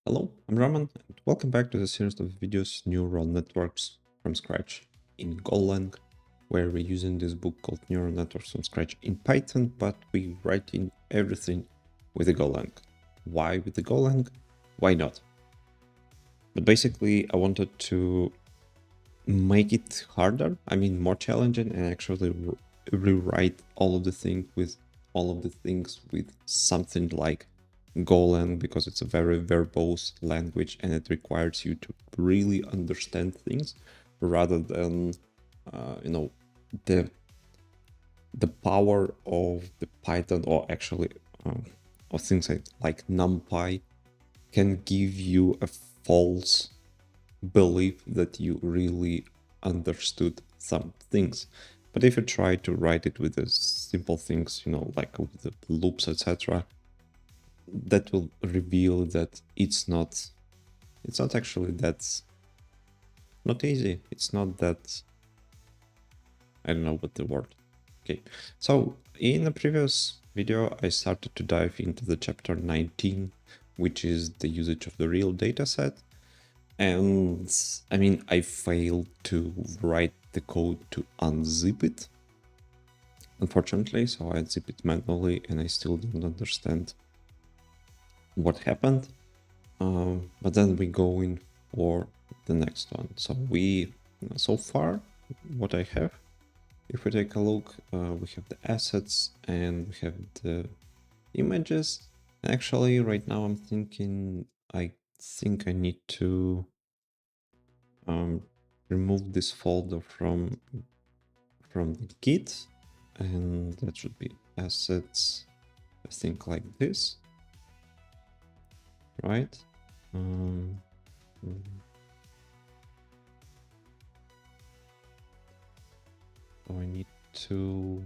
Hello, I'm Roman, and welcome back to the series of videos Neural Networks from Scratch in Golang, where we're using this book called Neural Networks from Scratch in Python, but we're writing everything with the Golang. Why with the Golang? Why not? But basically, I wanted to make it harder, more challenging, and actually rewrite all of the things with something like Golang, because it's a very verbose language and it requires you to really understand things rather than the power of the Python, or actually of things like NumPy can give you a false belief that you really understood some things. But if you try to write it with the simple things, like with the loops, etc., that will reveal that it's not actually that not easy. It's not that, I don't know what the word. Okay, so in the previous video I started to dive into the chapter 19, which is the usage of the real dataset. And I failed to write the code to unzip it, unfortunately, so I unzip it manually and I still don't understand what happened. But then we go in for the next one. So far, what I have, if we take a look, we have the assets and we have the images. Actually, right now I'm thinking, I think I need to remove this folder from the Git, and that should be assets, I think, like this, right? So I need to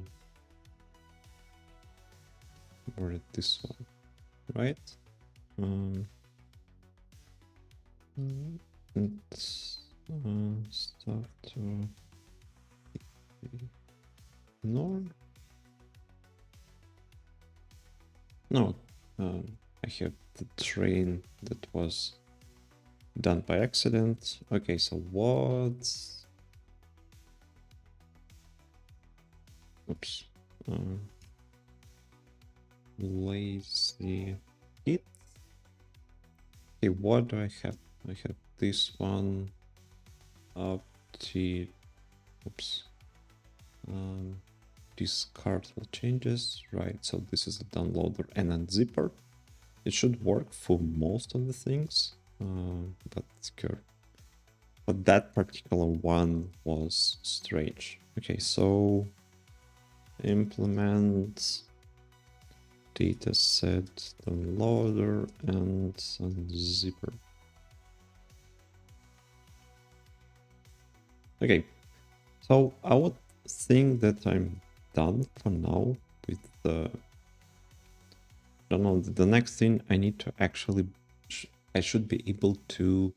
word this one, right? And stuff to ignore. No, I have the train that was done by accident. Okay, so what's... Oops. Lazy Git. Okay, what do I have? I have this one up to... Oops. Discard all changes, right? So this is a downloader and unzipper. It should work for most of the things, but that particular one was strange. Okay, so implement dataset downloader and unzipper. Okay, so I would think that I'm done for now with the... I don't know, the next thing I need to actually... I should be able to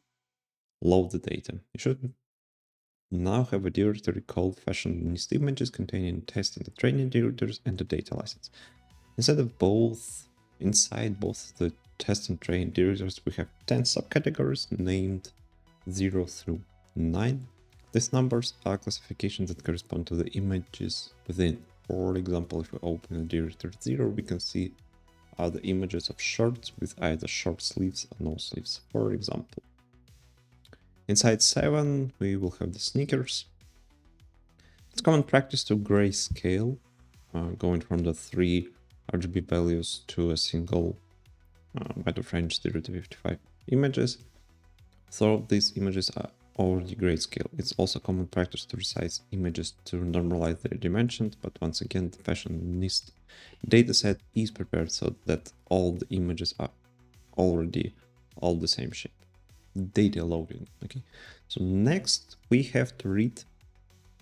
load the data. You should now have a directory called fashion mnist images containing test and the training directories and the data license. Inside both the test and train directories, we have 10 subcategories named 0 through 9. These numbers are classifications that correspond to the images within. For example, if we open a directory 0, we can see are the images of shirts with either short sleeves or no sleeves, for example. Inside 7, we will have the sneakers. It's common practice to grayscale, going from the 3 RGB values to a single byte range 0 to 55 images. So these images are already grayscale. It's also common practice to resize images to normalize their dimensions, but once again, the fashion mnist dataset is prepared so that all the images are already all the same shape. Data loading. Okay, so next we have to read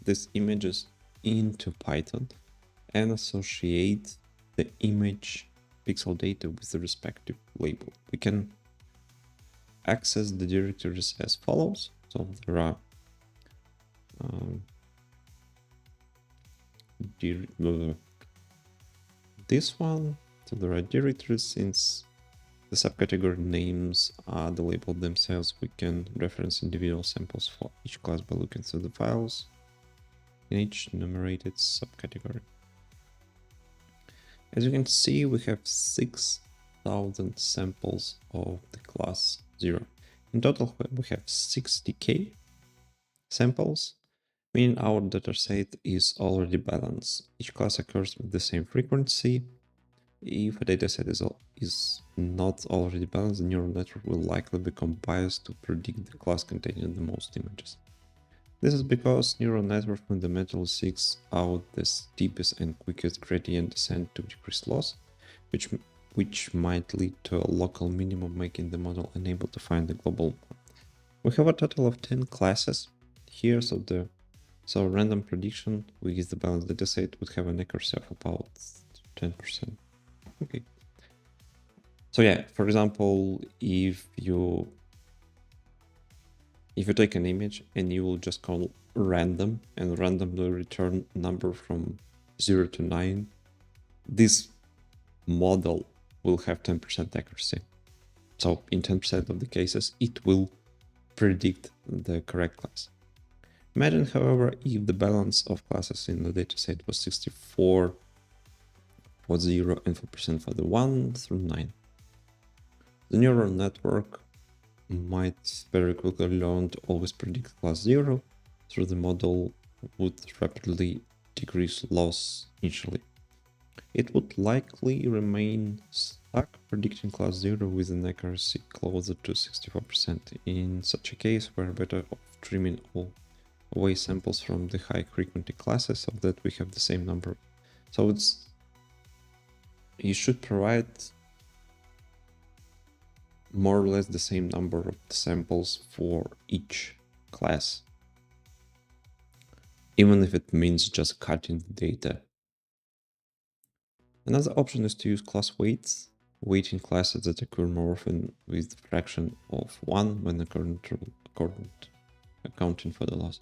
these images into Python and associate the image pixel data with the respective label. We can access the directories as follows. So there are this one, so there are directories since the subcategory names are the label themselves. We can reference individual samples for each class by looking through the files in each enumerated subcategory. As you can see, we have 6,000 samples of the class 0. In total, we have 60k samples, meaning our dataset is already balanced. Each class occurs with the same frequency. If a dataset is not already balanced, the neural network will likely become biased to predict the class containing the most images. This is because neural network fundamentally seeks out the steepest and quickest gradient descent to decrease loss, which might lead to a local minimum, making the model unable to find the global one. We have a total of 10 classes here, so random prediction with the balanced dataset would have an accuracy of about 10%. Okay. So yeah, for example, if you take an image and you will just call random and randomly return number from 0 to 9, this model will have 10% accuracy. So in 10% of the cases, it will predict the correct class. Imagine, however, if the balance of classes in the dataset was 64 for 0 and 4% for the 1 through 9. The neural network might very quickly learn to always predict class 0, so the model would rapidly decrease loss initially. It would likely remain stuck predicting class 0 with an accuracy closer to 64%. In such a case, we're better off trimming away samples from the high frequency classes so that we have the same number. So you should provide more or less the same number of samples for each class, even if it means just cutting the data. Another option is to use class weights, weighting classes that occur more often with the fraction of 1 when accounting for the loss.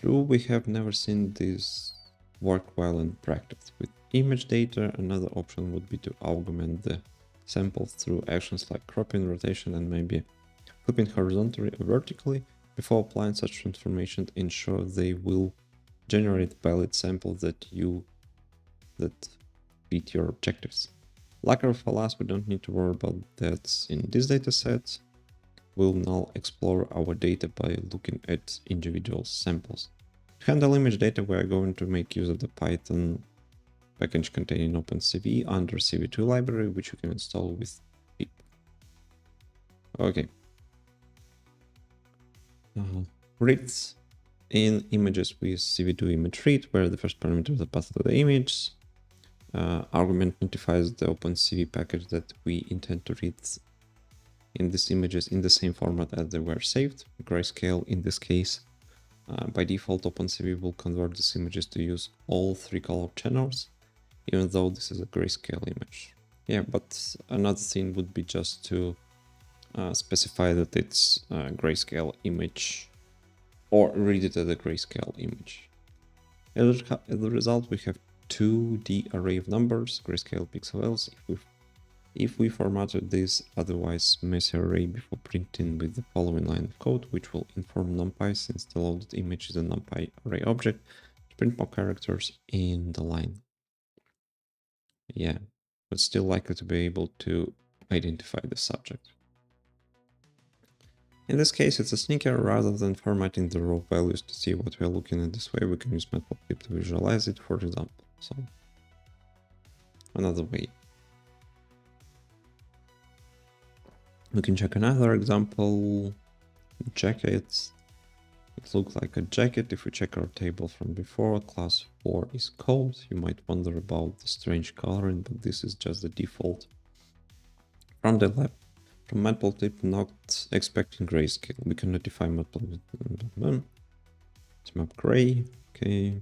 Though we have never seen this work well in practice. With image data, another option would be to augment the samples through actions like cropping, rotation, and maybe flipping horizontally or vertically. Before applying such transformation, ensure they will generate valid samples that fit your objectives. Luckily for us, we don't need to worry about that in this dataset. We'll now explore our data by looking at individual samples. To handle image data, we are going to make use of the Python package containing OpenCV under CV2 library, which you can install with pip. Okay. Reads in images with CV2 image read, where the first parameter is the path of the image. Argument notifies the OpenCV package that we intend to read in these images in the same format as they were saved, grayscale in this case. By default, OpenCV will convert these images to use all 3 color channels, even though this is a grayscale image. Yeah, but another thing would be just to specify that it's a grayscale image or read it as a grayscale image. As a result, we have 2D array of numbers, grayscale pixels. If we formatted this otherwise messy array before printing with the following line of code, which will inform NumPy, since the loaded image is a NumPy array object, to print more characters in the line. Yeah, but still likely to be able to identify the subject. In this case, it's a sneaker. Rather than formatting the raw values to see what we're looking at this way, we can use matplotlib to visualize it, for example. So, another way. We can check another example, jackets. It looks like a jacket. If we check our table from before, class 4 is coat. You might wonder about the strange coloring, but this is just the default from the lab. From matplotlib, not expecting grayscale. We can notify matplotlib to map gray. Okay.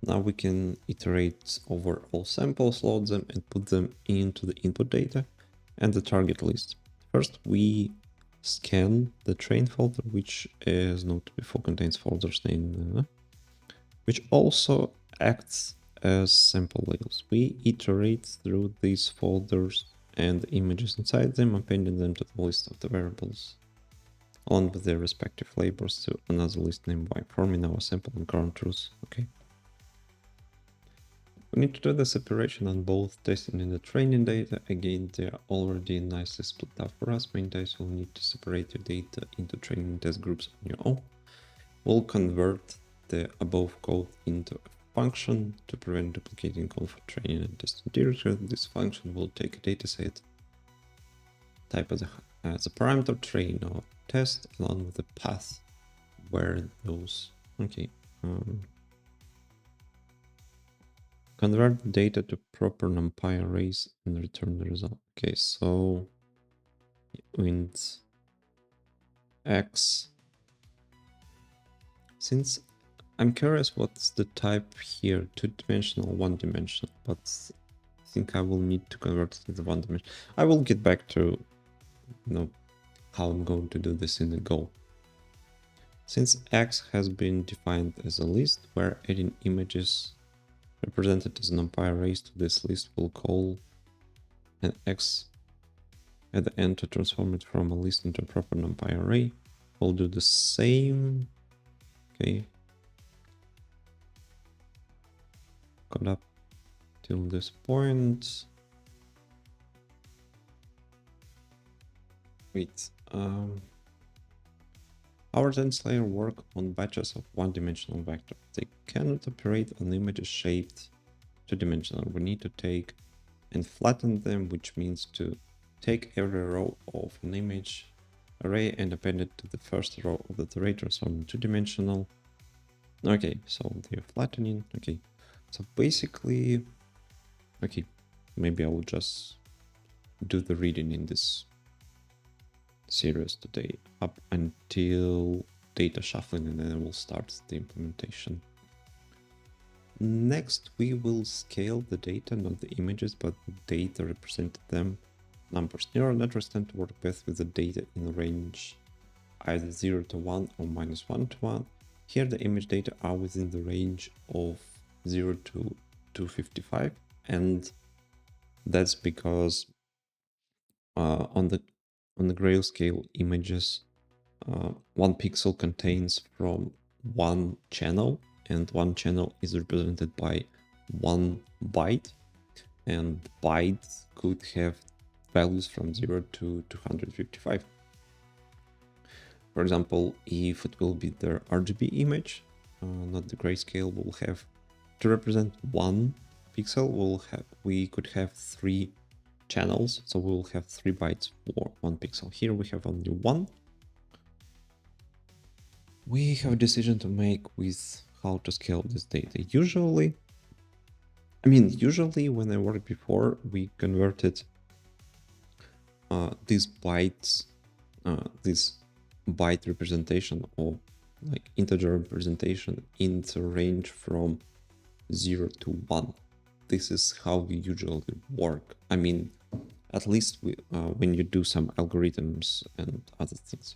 Now we can iterate over all samples, load them, and put them into the input data and the target list. First, we scan the train folder, which, as noted before, contains folders named, which also acts as sample labels. We iterate through these folders and the images inside them, appending them to the list of the variables, along with their respective labels to another list named y, forming our sample and ground truth. Okay. We need to do the separation on both testing and the training data. Again, they are already nicely split up for us. Many times we'll need to separate your data into training and test groups on your own. We'll convert the above code into a function to prevent duplicating code for training and testing directory. This function will take a dataset, type as a parameter, train or test, along with the path where those, okay. Convert the data to proper NumPy arrays and return the result. Okay, so int x. Since I'm curious what's the type here, two-dimensional, one-dimensional, but I think I will need to convert it to the one-dimensional. I will get back to how I'm going to do this in the Go. Since x has been defined as a list, we're adding images represented as NumPy arrays to this list. We'll call an x at the end to transform it from a list into a proper NumPy array. We'll do the same. Okay. Got up till this point. Wait. Our dense layer work on batches of one-dimensional vectors. They cannot operate on images shaped two-dimensional. We need to take and flatten them, which means to take every row of an image array and append it to the first row of the array, transform two-dimensional. Okay, so they're flattening. Okay, so basically, okay, maybe I will just do the reading in this series today up until data shuffling, and then we'll start the implementation. Next, we will scale the data, not the images, but the data represented them. Numbers. Neural networks tend to work best with the data in the range either 0 to 1 or -1 to 1. Here the image data are within the range of 0 to 255, and that's because on the grayscale images, 1 pixel contains from 1 channel, and 1 channel is represented by 1 byte, and bytes could have values from 0 to 255. For example, if it will be the RGB image, not the grayscale, we'll have to represent 1 pixel. We could have 3 channels, so we'll have 3 bytes for 1 pixel. Here we have only 1. We have a decision to make with how to scale this data. Usually when I worked before, we converted these bytes, this byte representation or like integer representation into range from 0 to 1. This is how we usually work. I mean, at least when you do some algorithms and other things.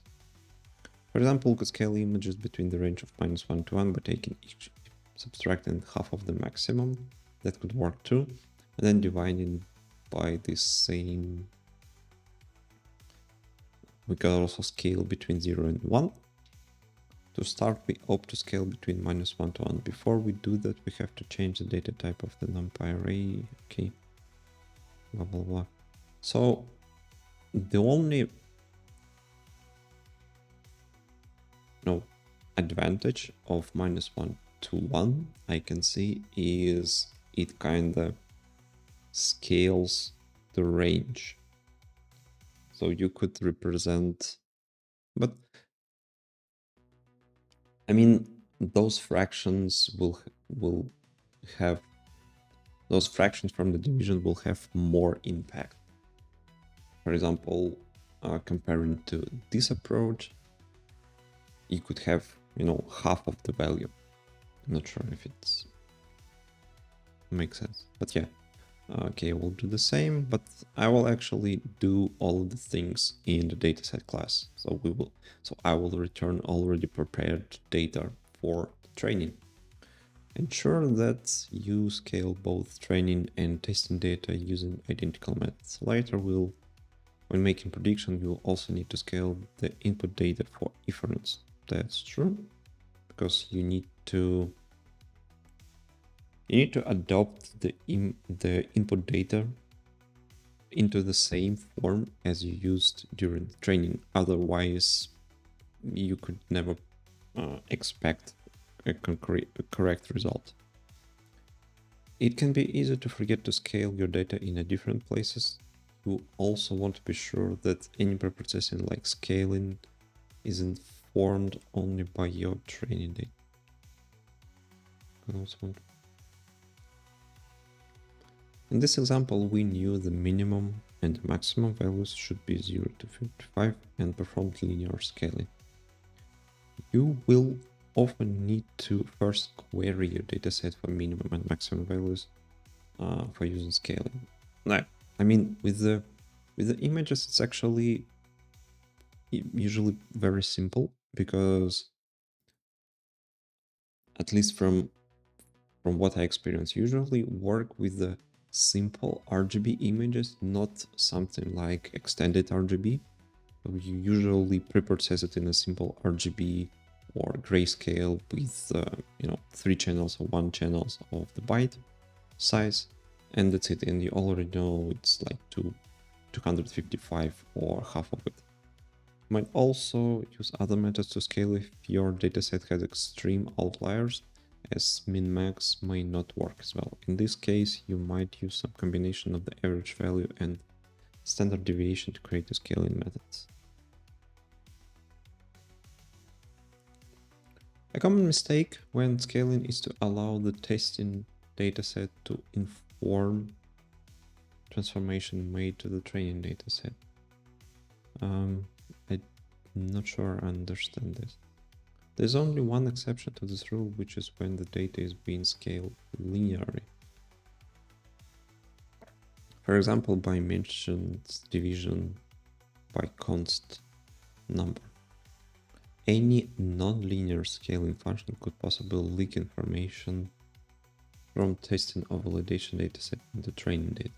For example, we could scale images between the range of -1 to 1 by taking each, subtracting half of the maximum. That could work too. And then dividing by this same. We can also scale between 0 and 1. To start, we opt to scale between -1 to 1. Before we do that, we have to change the data type of the NumPy array. Okay. Blah, blah, blah. So the only advantage of -1 to 1 I can see is it kind of scales the range. So you could represent, but I mean, those fractions will have, those fractions from the division will have more impact. For example, comparing to this approach, you could have, half of the value. I'm not sure if it makes sense, but yeah. Okay, we'll do the same, but I will actually do all of the things in the dataset class. So I will return already prepared data for training. Ensure that you scale both training and testing data using identical methods. Later, when making prediction, you'll also need to scale the input data for inference. That's true, because you need to adopt the input data into the same form as you used during the training. Otherwise, you could never expect a correct result. It can be easy to forget to scale your data in a different places. You also want to be sure that any preprocessing like scaling is informed only by your training data. In this example, we knew the minimum and maximum values should be 0 to 55 and performed linear scaling. You will often need to first query your dataset for minimum and maximum values for using scaling. Now, I mean, with the images, it's actually usually very simple, because at least from what I experience, usually work with the simple RGB images, not something like extended RGB. You usually preprocess it in a simple RGB or grayscale with 3 channels or 1 channels of the byte size, and that's it. And you already know it's like 255 or half of it. You might also use other methods to scale if your dataset has extreme outliers, as min-max may not work as well. In this case, you might use some combination of the average value and standard deviation to create the scaling methods. A common mistake when scaling is to allow the testing dataset to inform transformation made to the training dataset. I'm not sure I understand this. There's only one exception to this rule, which is when the data is being scaled linearly. For example, by mentioned division by const number. Any non-linear scaling function could possibly leak information from testing or validation dataset into training data.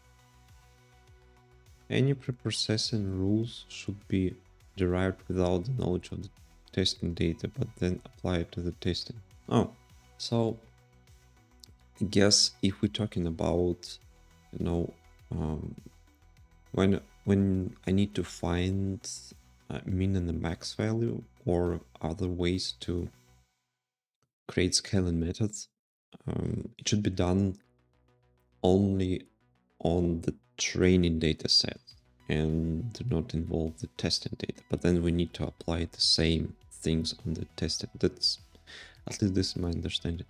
Any preprocessing rules should be derived without the knowledge of the testing data, but then apply it to the testing. Oh, so I guess if we're talking about, when I need to find a min and a max value or other ways to create scaling methods, it should be done only on the training data set and do not involve the testing data. But then we need to apply the same things on the testing. That's, at least this is my understanding.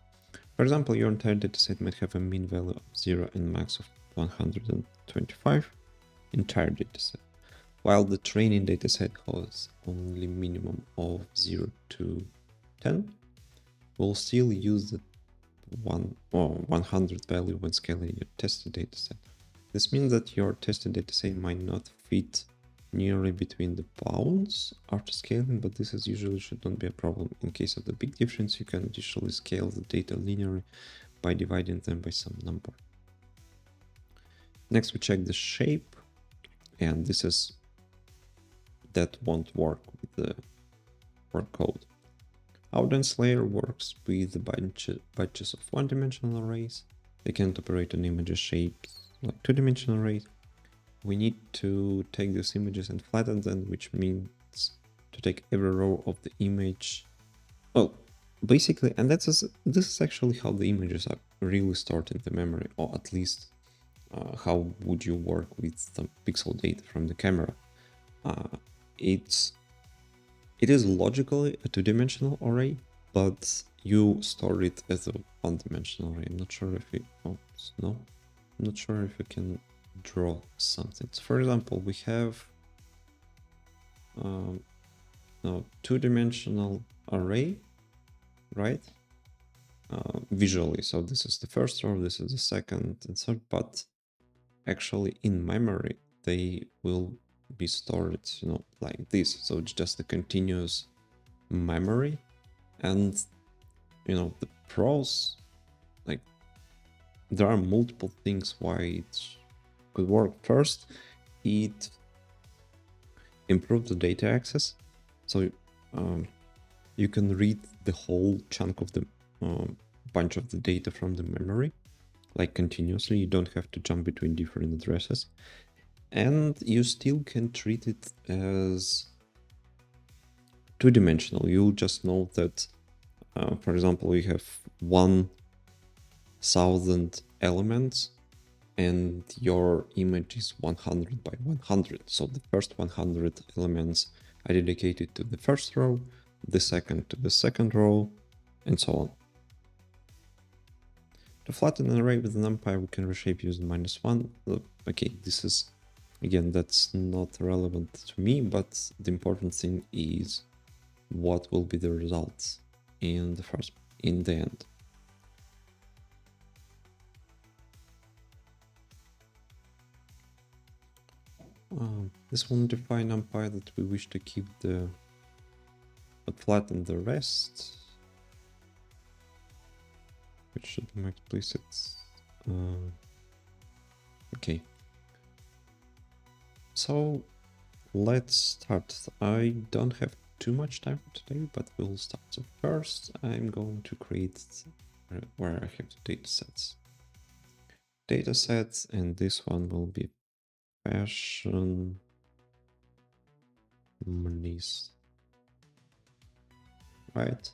For example, your entire dataset might have a min value of 0 and max of 125, entire dataset, while the training dataset has only minimum of 0 to 10. We'll still use the 100 value when scaling your tested dataset. This means that your tested dataset might not fit nearly between the bounds after scaling, but this usually should not be a problem. In case of the big difference, you can additionally scale the data linearly by dividing them by some number. Next, we check the shape, and that won't work with the work code. Our dense layer works with the batches of one-dimensional arrays. They can't operate on images shapes like two-dimensional arrays. We need to take these images and flatten them, which means to take every row of the image. Well, basically, and this is actually how the images are really stored in the memory, or at least how would you work with some pixel data from the camera. It is logically a two-dimensional array, but you store it as a one-dimensional array. I'm not sure if it, I'm not sure if you can draw something. So for example, we have two-dimensional array, right? Visually, so this is the first row, this is the second and third, but actually in memory they will be stored, like this. So it's just a continuous memory, and the pros like there are multiple things why it could work. First, it improved the data access, so you can read the whole chunk of the bunch of the data from the memory, like continuously. You don't have to jump between different addresses, and you still can treat it as two-dimensional. You'll just know that, for example, you have 1,000 elements and your image is 100 by 100. So the first 100 elements are dedicated to the first row, the second to the second row, and so on. To flatten an array with an numpy, we can reshape using -1. Okay, this is, again, that's not relevant to me, but the important thing is what will be the results in the end. This will define numpy that we wish to keep but flatten the rest, which should be more explicit. Okay. So let's start. I don't have too much time today, but we'll start. So first, I'm going to create where I have the datasets, and this one will be fashion mnist, right?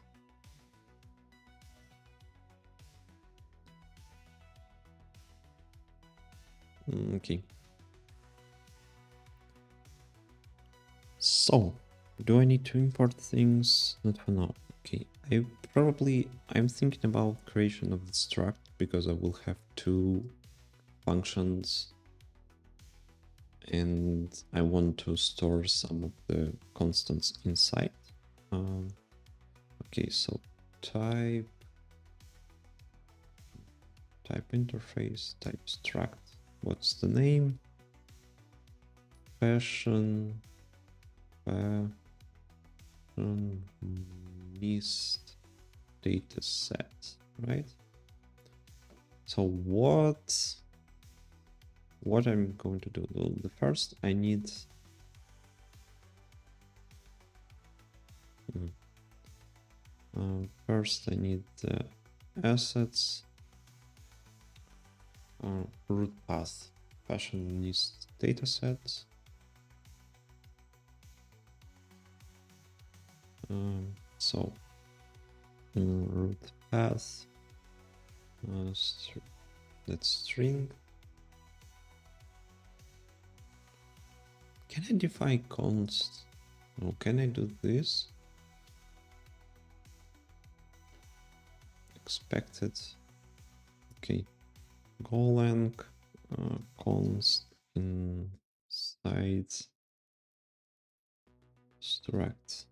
Okay. So, do I need to import things? Not for now. Okay, I'm thinking about creation of the struct because I will have two functions and I want to store some of the constants inside. Okay, so type interface, type struct. What's the name? Fashion mnist dataset, right? So what I'm going to do? Well, the first I need first I need the assets, root path, fashion mnist dataset. So root path, that's string. Can I define const? Oh, can I do this? Expected. Okay. Golang const inside struct.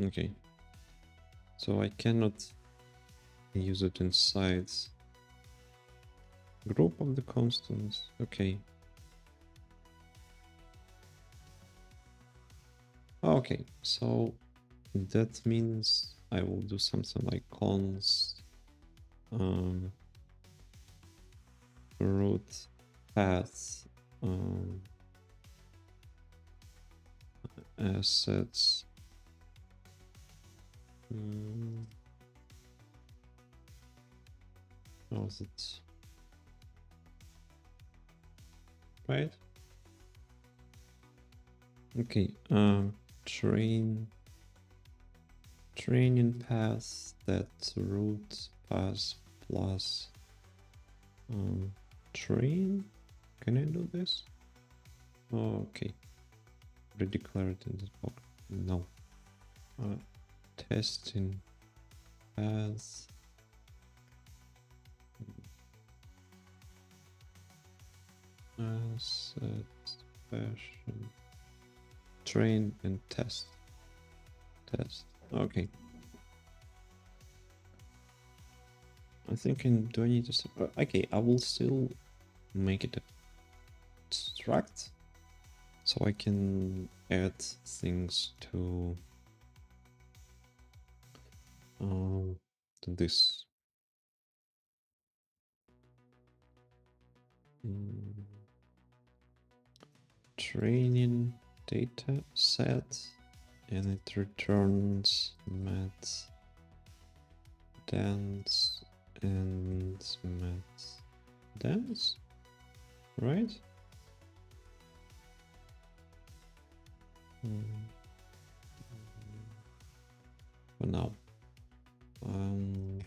Okay. So I cannot use it inside group of the constants. Okay. Okay, so that means I will do something like const root path assets how is it, right? Okay, training path, that root path plus train. Can I do this? Okay, redeclared in this box. No. Testing path asset fashion train and test. Okay. I think do I need to okay, I will still make it a struct So I can add things to this. Training data set, and it returns math dance and math dance, right? For now. And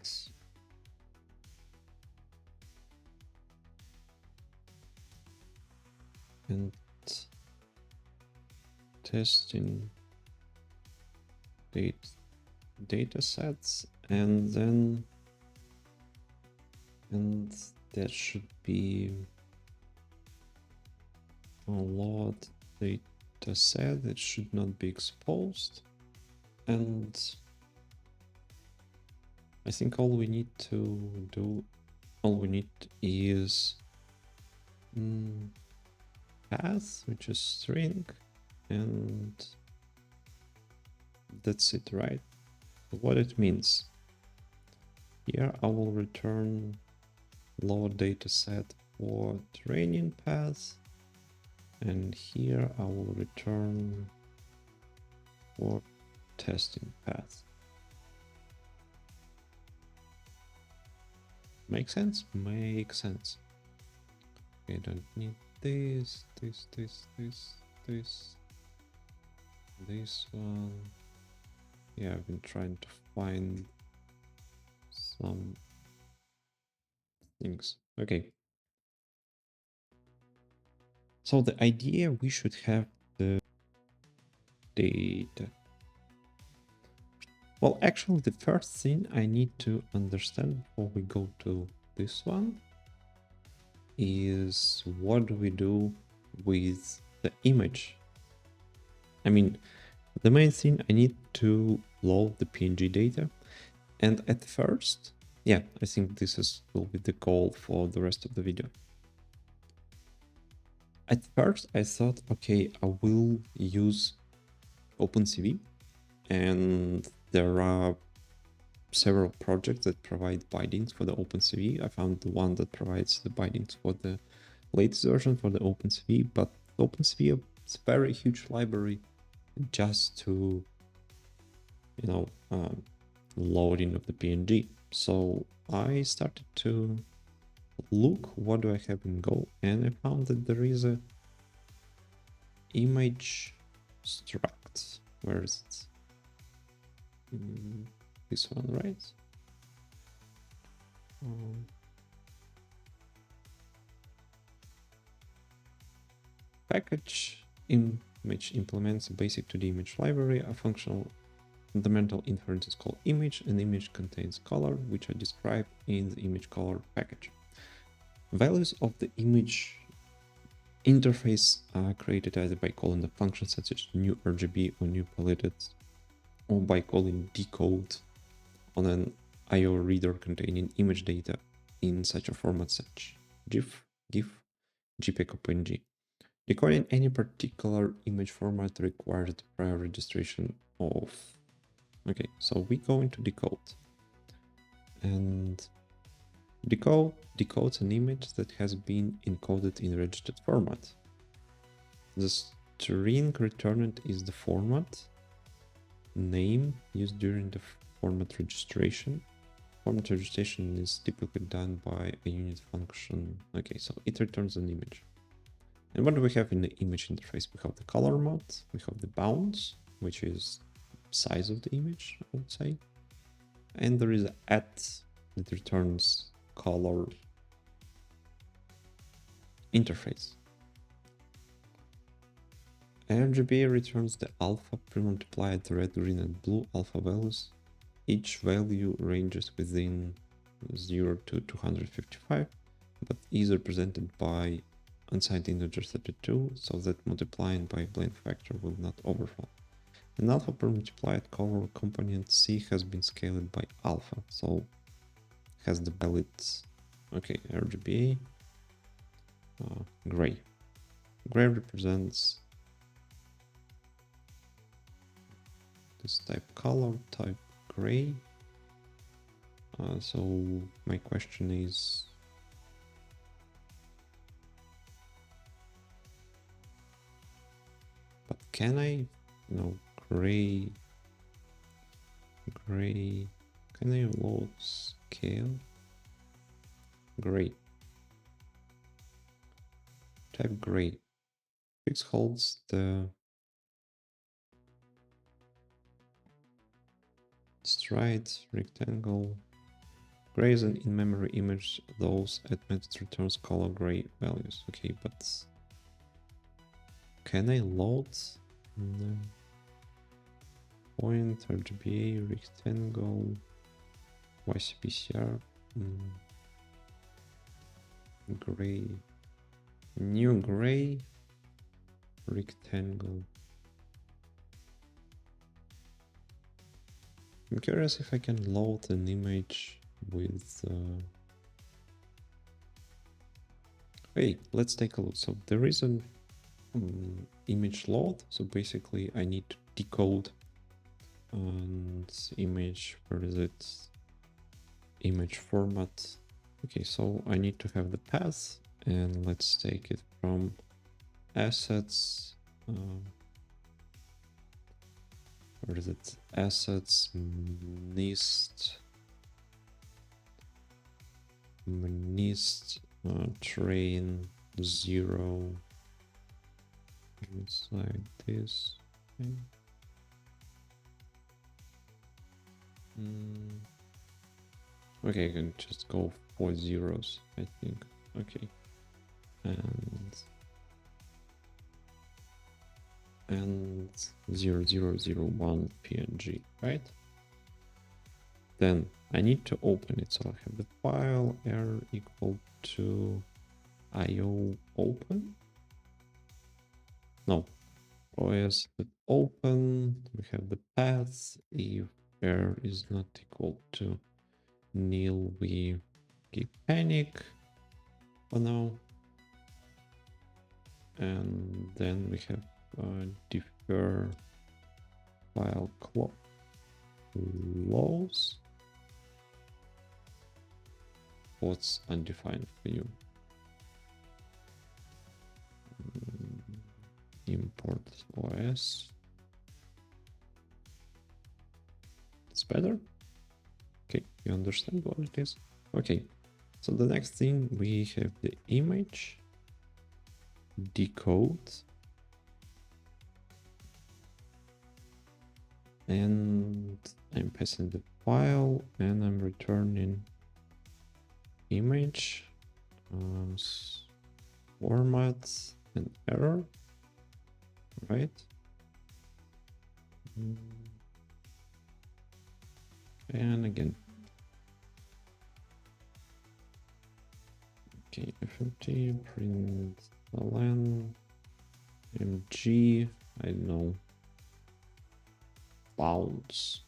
testing data sets, and then that should be a load data set that should not be exposed. And I think all we need is path, which is string, and that's it, right? What it means. Here I will return load dataset for training path, and here I will return for testing path. Make sense? Makes sense. I don't need this one. Yeah, I've been trying to find some things. Okay. So the idea, we should have the data. Well, actually, the first thing I need to understand before we go to this one is what do we do with the image? I mean, the main thing, I need to load the PNG data. And at first, yeah, I think will be the goal for the rest of the video. At first, I thought, okay, I will use OpenCV, and there are several projects that provide bindings for the OpenCV. I found the one that provides the bindings for the latest version for the OpenCV, but OpenCV is a very huge library just to, loading of the PNG. So I started to look what do I have in Go, and I found that there is a image struct. Where is it? This one, right? Package image implements a basic 2D image library. A functional fundamental inference is called image. An image contains color, which are described in the image color package. Values of the image interface are created either by calling the function such as new RGB or new paletted, or by calling decode on an IO reader containing image data in such a format such GIF, JPEG, or PNG. Decoding any particular image format requires the prior registration of... Okay, so we go into decode. And decodes an image that has been encoded in registered format. The string returned is the format name used during the format registration. Format registration is typically done by a unit function. Okay, so it returns an image. And what do we have in the image interface? We have the color mode, we have the bounds, which is size of the image, I would say. And there is an at that returns color interface. RGB returns the alpha pre-multiplied red, green, and blue alpha values. Each value ranges within 0 to 255, but is represented by unsigned integer 32, so that multiplying by a blend factor will not overflow. An alpha pre-multiplied color component C has been scaled by alpha, so has the valid, okay, RGBA, gray. Gray represents this type color, type gray. So my question is, but can I, gray, can I load scale? Gray. Type gray. Fix holds the stride, rectangle. Gray is an in-memory image. Those at method returns color gray values. Okay, but can I load? No. Point, RGBA, rectangle, YCPCR, gray, new gray, rectangle. I'm curious if I can load an image with... Hey, let's take a look. So there is an image load. So basically I need to decode and image, where is it? Image format. Okay, so I need to have the path, and let's take it from assets. Where is it? Assets, mnist, train 0 inside this. Okay. Okay, I can just go 4 zeros, I think. Okay. And 0001 PNG, right? Then I need to open it. So I have the file error equal to IO open. No, OS open. We have the path. If error is not equal to nil, we keep panic for now. And then we have defer file close. What's undefined for you? Import OS. It's better. Okay, you understand what it is. Okay, so the next thing, we have the image decode, and I'm passing the file and I'm returning image format and error, right? And again, okay, fmt print ln mg, I don't know, bounds,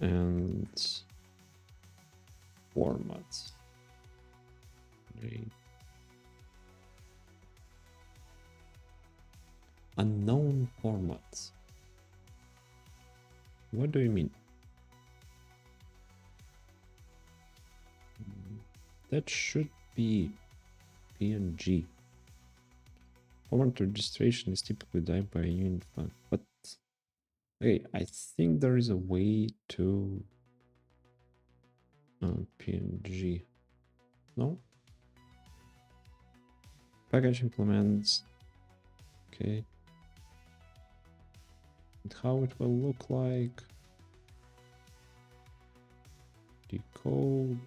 and formats. Okay. Unknown formats. What do you mean? That should be PNG. Format registration is typically done by a unit flag, but okay, I think there is a way to PNG. No? Package implements. Okay. And how it will look like. Decode.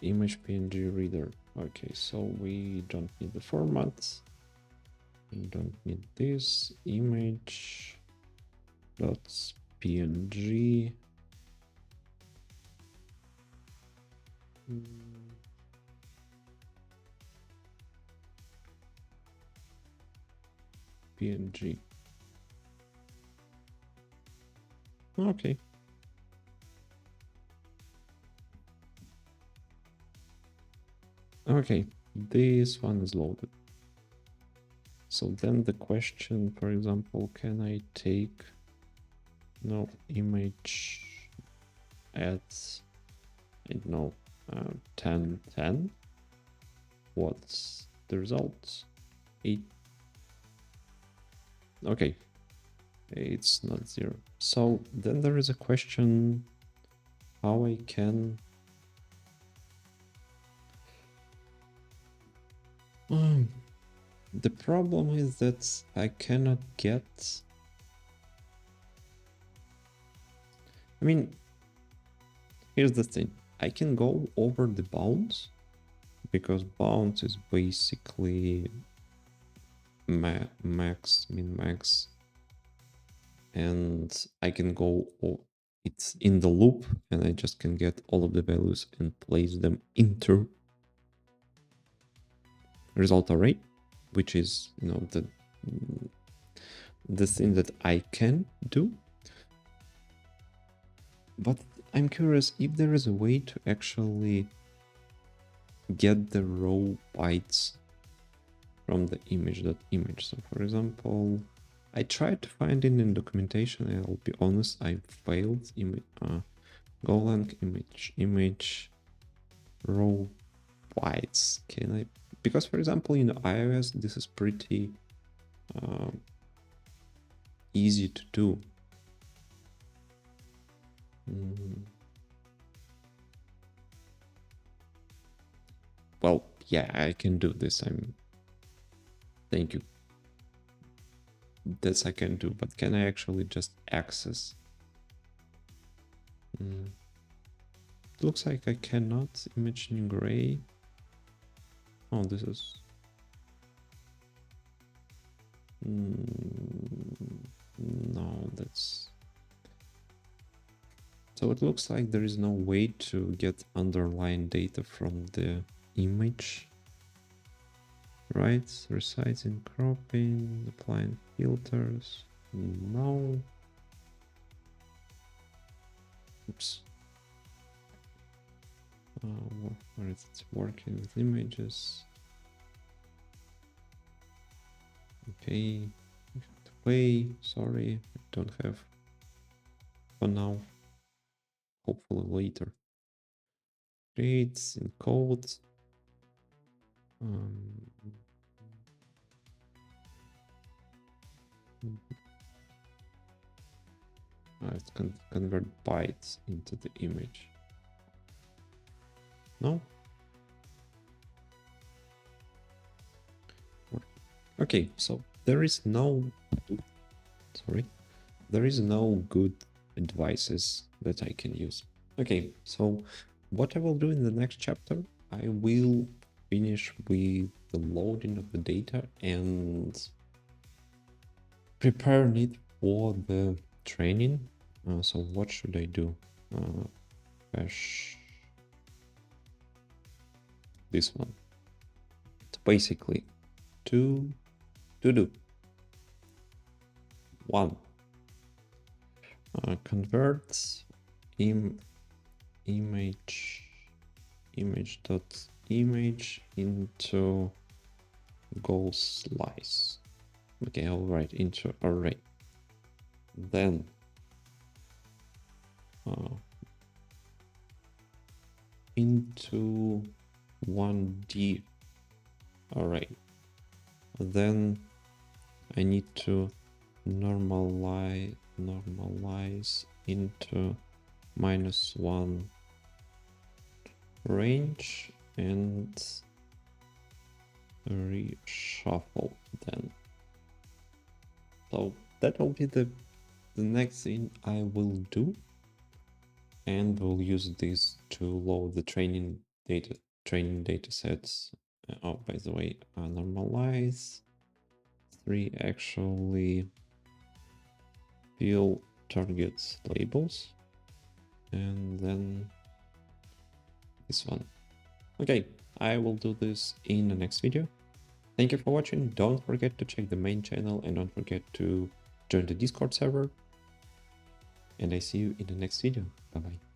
Image PNG reader. Okay, so we don't need the formats. We don't need this image dots PNG. PNG. Okay. Okay, this one is loaded. So then the question, for example, can I take no image at, I don't know, 10, 10? What's the result? 8. Okay, it's not 0. So then there is a question how I can the problem is that I cannot get, I mean, here's the thing, I can go over the bounds because bounds is basically max, min max, and I can go, it's in the loop and I just can get all of the values and place them into result array, which is, you know, the thing that I can do. But I'm curious if there is a way to actually get the raw bytes from the image.image. So for example, I tried to find it in documentation, and I'll be honest, I failed. Golang image raw bytes. Can I? Because for example, in iOS, this is pretty easy to do. Well, yeah, I can do this. Thank you. This I can do, but can I actually just access? Looks like I cannot. Image in gray. Oh, this is... no, that's... So it looks like there is no way to get underlying data from the image. Right? Resizing, cropping, applying filters. No. Oops. Where is it? Working with images. Okay. Wait, sorry, I don't have for now. Hopefully later. Creates in code. Let's convert bytes into the image. No? Okay, so there is no good advices that I can use. Okay, so what I will do in the next chapter, I will finish with the loading of the data and prepare it for the training. So what should I do? Fetch this one. It's basically to do. 1. Convert image.image into goal slice. Okay, I'll write into array. Then into 1D array. Then I need to normalize into -1 range and reshuffle then. So that will be the next thing I will do, and we'll use this to load the training data sets. Oh, by the way, normalize 3 actually fill targets labels, and then this one. Okay, I will do this in the next video. Thank you for watching. Don't forget to check the main channel and don't forget to join the Discord server. And I see you in the next video. Bye bye.